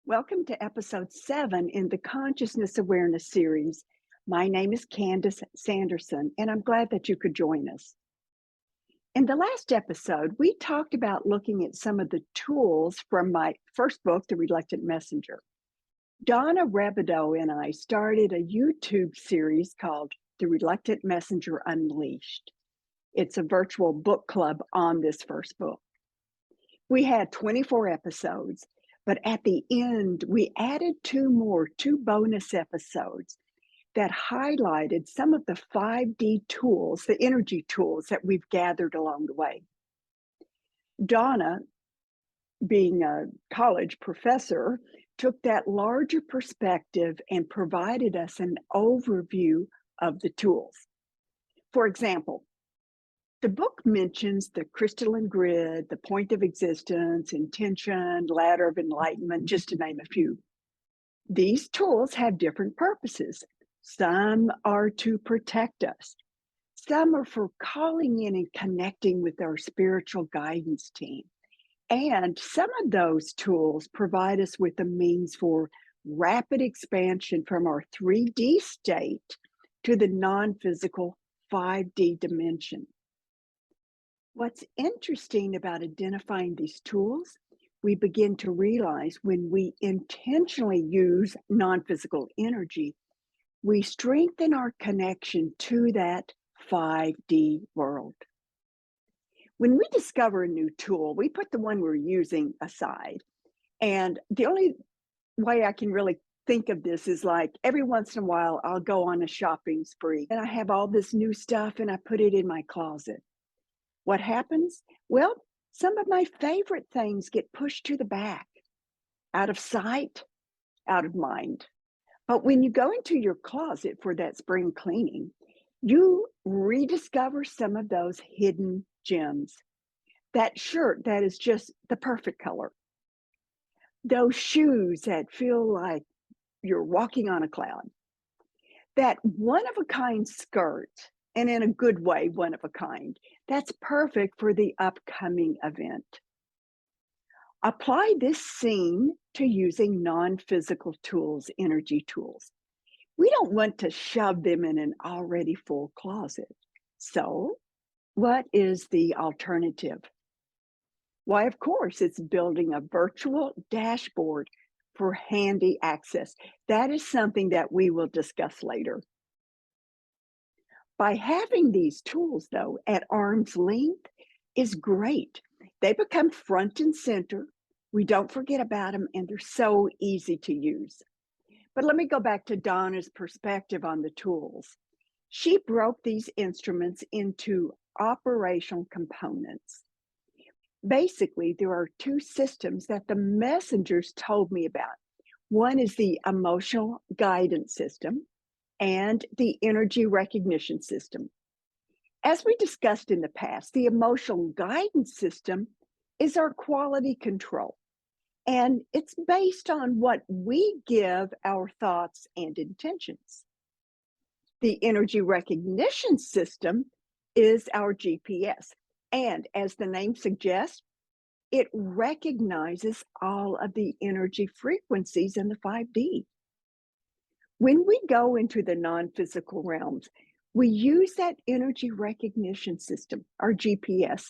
Welcome to episode 7 in the Consciousness Awareness series. My name is Candace Sanderson, and I'm glad that you could join us. In the last episode, we talked about looking at some of the tools from my first book, The Reluctant Messenger. Donna Rebideau and I started a YouTube series called The Reluctant Messenger Unleashed. It's a virtual book club on this first book. We had 24 episodes. But at the end, we added two bonus episodes that highlighted some of the 5D tools, the energy tools that we've gathered along the way. Donna, being a college professor, took that larger perspective and provided us an overview of the tools. For example, the book mentions the crystalline grid, the point of existence, intention, ladder of enlightenment, just to name a few. These tools have different purposes. Some are to protect us. Some are for calling in and connecting with our spiritual guidance team. And some of those tools provide us with a means for rapid expansion from our 3D state to the non-physical 5D dimension. What's interesting about identifying these tools, we begin to realize when we intentionally use non-physical energy, we strengthen our connection to that 5D world. When we discover a new tool, we put the one we're using aside. And the only way I can really think of this is like every once in a while, I'll go on a shopping spree and I have all this new stuff and I put it in my closet. What happens? Well, some of my favorite things get pushed to the back, out of sight, out of mind. But when you go into your closet for that spring cleaning, you rediscover some of those hidden gems. That shirt that is just the perfect color. Those shoes that feel like you're walking on a cloud. That one-of-a-kind skirt, and in a good way, one of a kind, that's perfect for the upcoming event. Apply this scene to using non-physical tools, energy tools. We don't want to shove them in an already full closet. So, what is the alternative? Why, of course, it's building a virtual dashboard for handy access. That is something that we will discuss later. By having these tools, though, at arm's length is great. They become front and center. We don't forget about them, and they're so easy to use. But let me go back to Donna's perspective on the tools. She broke these instruments into operational components. Basically, there are two systems that the messengers told me about. One is the emotional guidance system, and the energy recognition system. As we discussed in the past, the emotional guidance system is our quality control, and it's based on what we give our thoughts and intentions. The energy recognition system is our GPS, and as the name suggests, it recognizes all of the energy frequencies in the 5D. When we go into the non-physical realms, we use that energy recognition system, our GPS,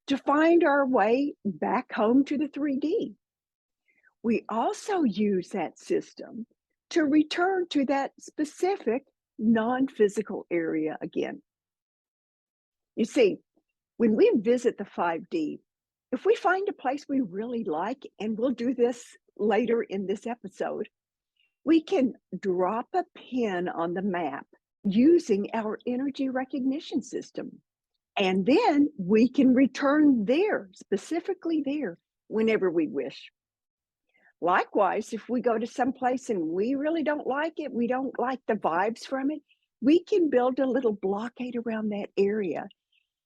to find our way back home to the 3D. We also use that system to return to that specific non-physical area again. You see, when we visit the 5D, if we find a place we really like, and we'll do this later in this episode, we can drop a pin on the map using our energy recognition system. And then we can return there, specifically there, whenever we wish. Likewise, if we go to some place and we really don't like it, we don't like the vibes from it, we can build a little blockade around that area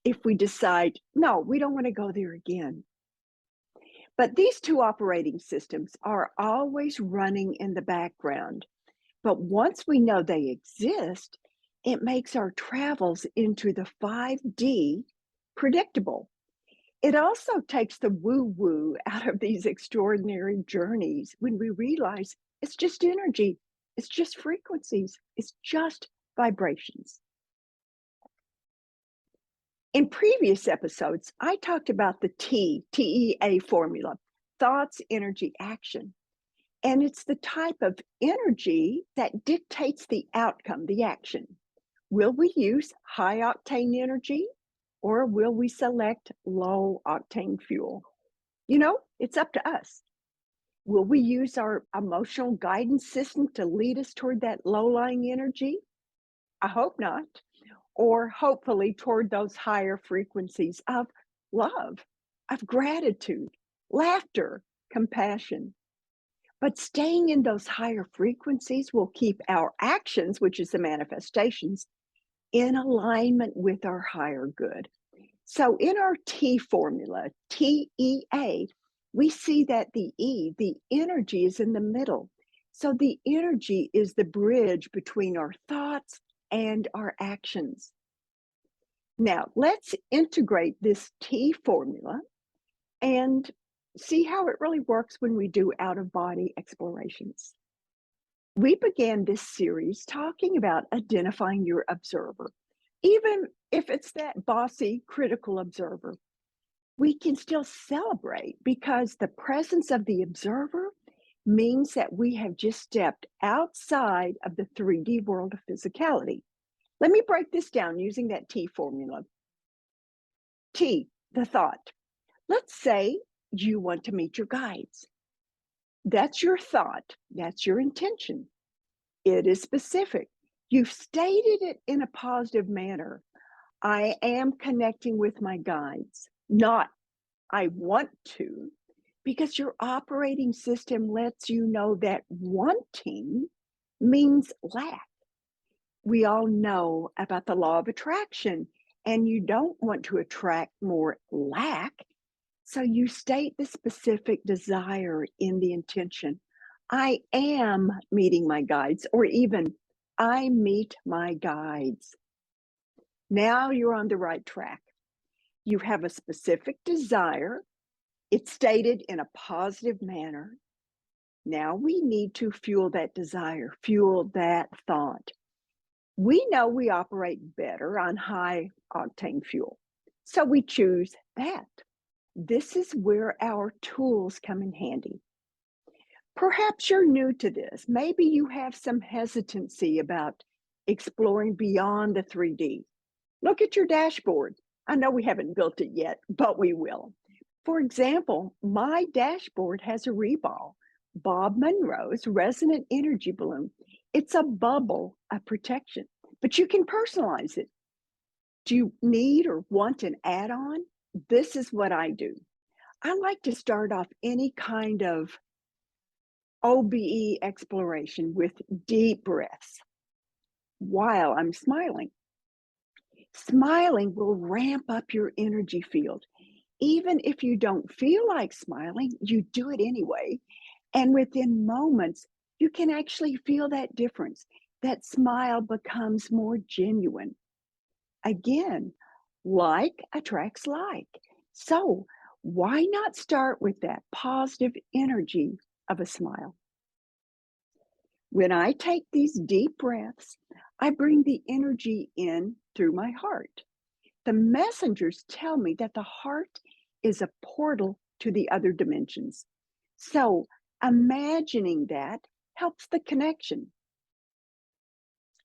if we decide, no, we don't want to go there again. But these two operating systems are always running in the background. But once we know they exist, it makes our travels into the 5D predictable. It also takes the woo-woo out of these extraordinary journeys when we realize it's just energy, it's just frequencies, it's just vibrations. In previous episodes, I talked about the TEA formula, thoughts, energy, action. And it's the type of energy that dictates the outcome, the action. Will we use high octane energy or will we select low octane fuel? It's up to us. Will we use our emotional guidance system to lead us toward that low lying energy? I hope not. Or hopefully toward those higher frequencies of love, of gratitude, laughter, compassion. But staying in those higher frequencies will keep our actions, which is the manifestations, in alignment with our higher good. So in our T formula, TEA, we see that the energy is in the middle. So the energy is the bridge between our thoughts and our actions. Now, let's integrate this T formula and see how it really works when we do out of body explorations. We began this series talking about identifying your observer. Even if it's that bossy, critical observer, we can still celebrate because the presence of the observer means that we have just stepped outside of the 3D world of physicality. Let me break this down using that T formula. T, the thought. Let's say you want to meet your guides. That's your thought. That's your intention. It is specific. You've stated it in a positive manner. I am connecting with my guides, not I want to, because your operating system lets you know that wanting means lack. We all know about the law of attraction, and you don't want to attract more lack. So you state the specific desire in the intention. I am meeting my guides, or even I meet my guides. Now you're on the right track. You have a specific desire. It's stated in a positive manner. Now we need to fuel that desire, fuel that thought. We know we operate better on high octane fuel, so we choose that. This is where our tools come in handy. Perhaps you're new to this. Maybe you have some hesitancy about exploring beyond the 3D. Look at your dashboard. I know we haven't built it yet, but we will. For example, my dashboard has a reball, Bob Monroe's resonant energy balloon. It's a bubble of protection, but you can personalize it. Do you need or want an add-on? This is what I do. I like to start off any kind of OBE exploration with deep breaths while I'm smiling. Smiling will ramp up your energy field. Even if you don't feel like smiling, you do it anyway. And within moments, you can actually feel that difference. That smile becomes more genuine. Again, like attracts like. So why not start with that positive energy of a smile? When I take these deep breaths, I bring the energy in through my heart. The messengers tell me that the heart is a portal to the other dimensions. So imagining that helps the connection.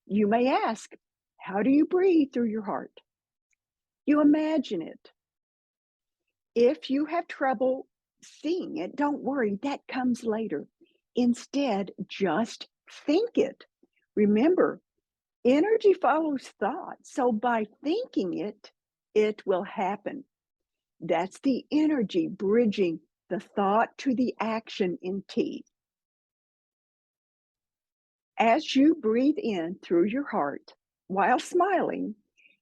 You may ask, how do you breathe through your heart? You imagine it. If you have trouble seeing it, don't worry, that comes later. Instead, just think it. Remember, energy follows thought. So by thinking it, it will happen. That's the energy bridging the thought to the action in T. As you breathe in through your heart while smiling,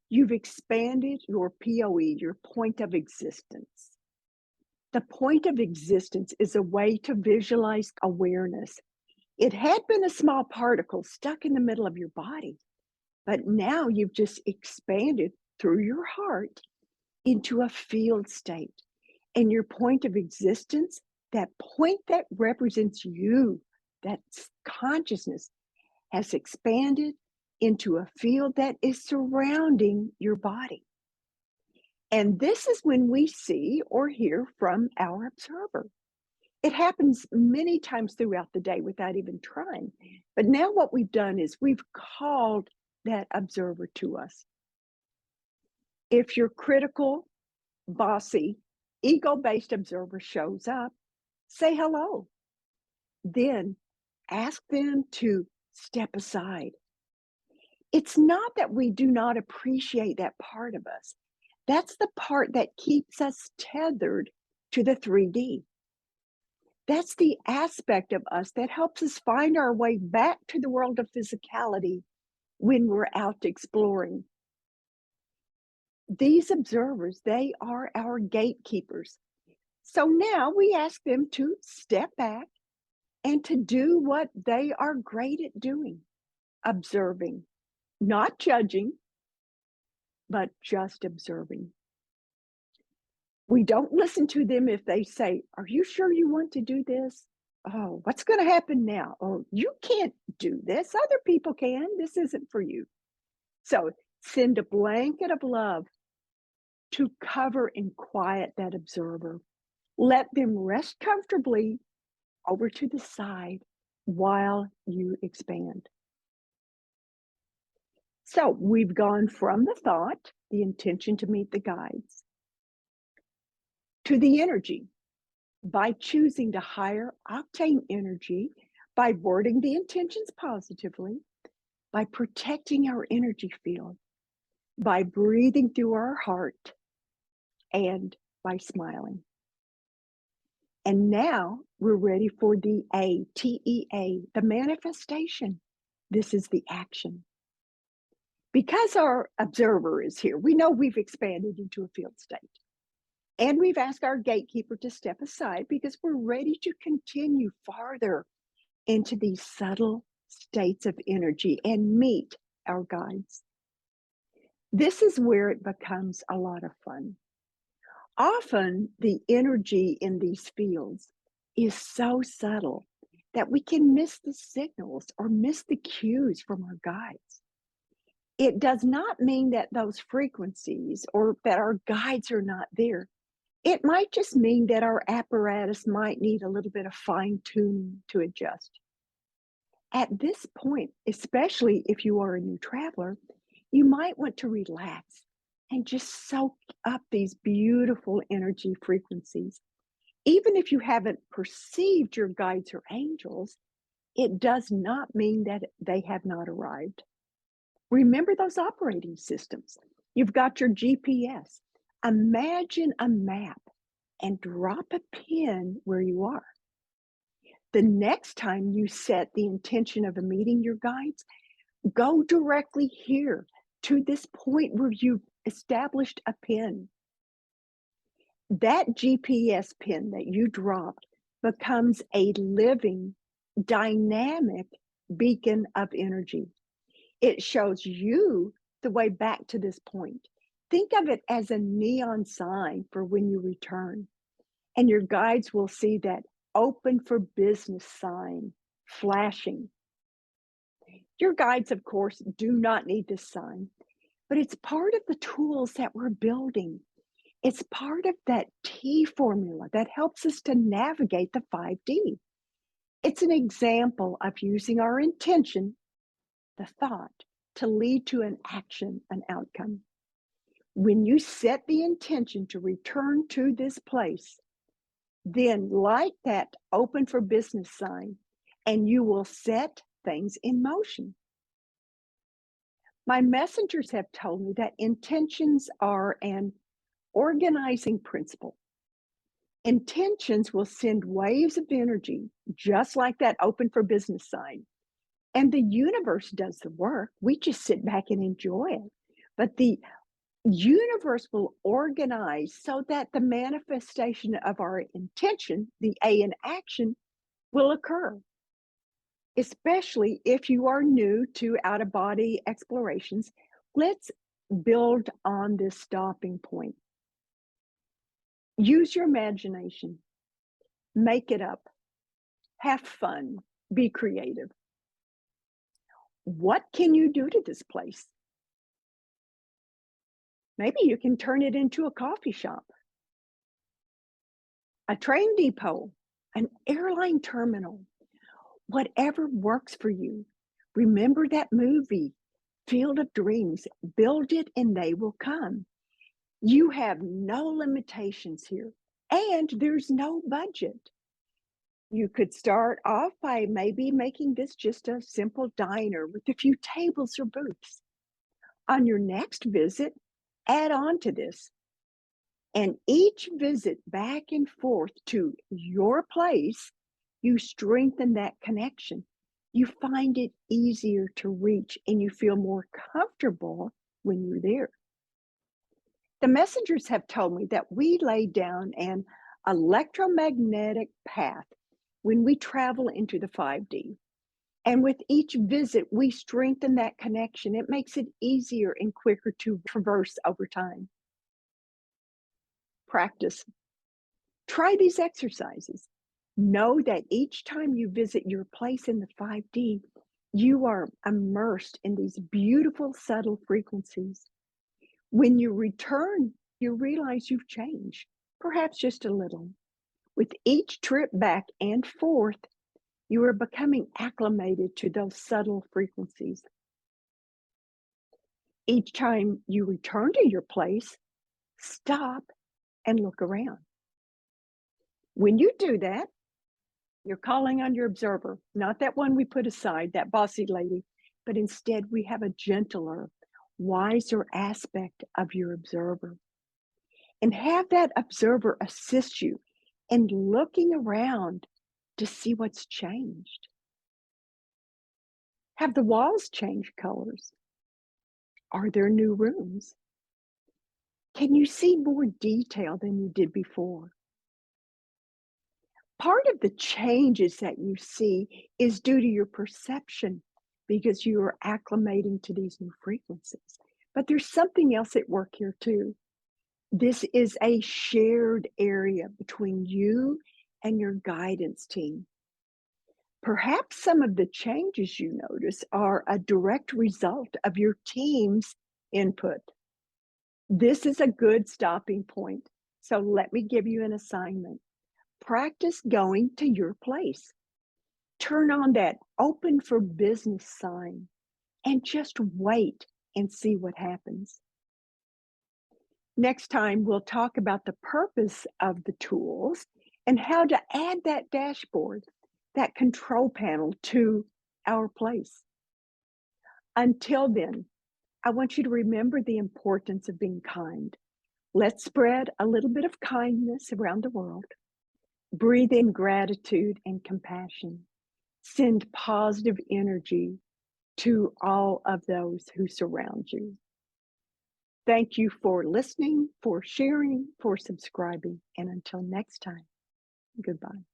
you've expanded your POE, your point of existence. The point of existence is a way to visualize awareness. It had been a small particle stuck in the middle of your body, but now you've just expanded through your heart into a field state. And your point of existence, that point that represents you, that consciousness, has expanded into a field that is surrounding your body. And this is when we see or hear from our observer. It happens many times throughout the day without even trying. But now what we've done is we've called that observer to us. If your critical, bossy, ego-based observer shows up, say hello. Then ask them to step aside. It's not that we do not appreciate that part of us. That's the part that keeps us tethered to the 3D. That's the aspect of us that helps us find our way back to the world of physicality when we're out exploring. These observers, they are our gatekeepers. So now we ask them to step back and to do what they are great at doing, observing, not judging, but just observing. We don't listen to them if they say, "Are you sure you want to do this? Oh, what's going to happen now? Or you can't do this. Other people can. This isn't for you." So send a blanket of love to cover and quiet that observer. Let them rest comfortably over to the side while you expand. So we've gone from the thought, the intention to meet the guides, to the energy by choosing the higher octane energy, by wording the intentions positively, by protecting our energy field, by breathing through our heart, and by smiling. And now we're ready for the A, T-E-A, the manifestation. This is the action. Because our observer is here, we know we've expanded into a field state. And we've asked our gatekeeper to step aside because we're ready to continue farther into these subtle states of energy and meet our guides. This is where it becomes a lot of fun. Often the energy in these fields is so subtle that we can miss the signals or miss the cues from our guides. It does not mean that those frequencies or that our guides are not there. It might just mean that our apparatus might need a little bit of fine tuning to adjust. At this point, especially if you are a new traveler, you might want to relax and just soak up these beautiful energy frequencies. Even if you haven't perceived your guides or angels, it does not mean that they have not arrived. Remember those operating systems. You've got your GPS. Imagine a map and drop a pin where you are. The next time you set the intention of meeting your guides, go directly here to this point where you've established a pin. That GPS pin that you dropped becomes a living, dynamic beacon of energy. It shows you the way back to this point. Think of it as a neon sign for when you return. And your guides will see that open for business sign flashing. Your guides, of course, do not need this sign, but it's part of the tools that we're building. It's part of that T formula that helps us to navigate the 5D. It's an example of using our intention, the thought, to lead to an action, an outcome. When you set the intention to return to this place, then light that open for business sign and you will set things in motion. My messengers have told me that intentions are an organizing principle. Intentions will send waves of energy, just like that open for business sign. And the universe does the work. We just sit back and enjoy it. But the universe will organize so that the manifestation of our intention, the A in action, will occur. Especially if you are new to out-of-body explorations, let's build on this stopping point. Use your imagination, make it up, have fun, be creative. What can you do to this place? Maybe you can turn it into a coffee shop, a train depot, an airline terminal, whatever works for you. Remember that movie, Field of Dreams, build it and they will come. You have no limitations here, and there's no budget. You could start off by maybe making this just a simple diner with a few tables or booths. On your next visit, add on to this. And each visit back and forth to your place, you strengthen that connection. You find it easier to reach and you feel more comfortable when you're there. The messengers have told me that we lay down an electromagnetic path when we travel into the 5D. And with each visit, we strengthen that connection. It makes it easier and quicker to traverse over time. Practice. Try these exercises. Know that each time you visit your place in the 5D, you are immersed in these beautiful, subtle frequencies. When you return, you realize you've changed, perhaps just a little. With each trip back and forth, you are becoming acclimated to those subtle frequencies. Each time you return to your place, stop and look around. When you do that, you're calling on your observer, not that one we put aside, that bossy lady, but instead we have a gentler, wiser aspect of your observer. And have that observer assist you in looking around to see what's changed. Have the walls changed colors? Are there new rooms? Can you see more detail than you did before? Part of the changes that you see is due to your perception because you are acclimating to these new frequencies. But there's something else at work here too. This is a shared area between you and your guidance team. Perhaps some of the changes you notice are a direct result of your team's input. This is a good stopping point. So let me give you an assignment. Practice going to your place. Turn on that open for business sign and just wait and see what happens. Next time, we'll talk about the purpose of the tools and how to add that dashboard, that control panel to our place. Until then, I want you to remember the importance of being kind. Let's spread a little bit of kindness around the world. Breathe in gratitude and compassion. Send positive energy to all of those who surround you. Thank you for listening, for sharing, for subscribing, and until next time, goodbye.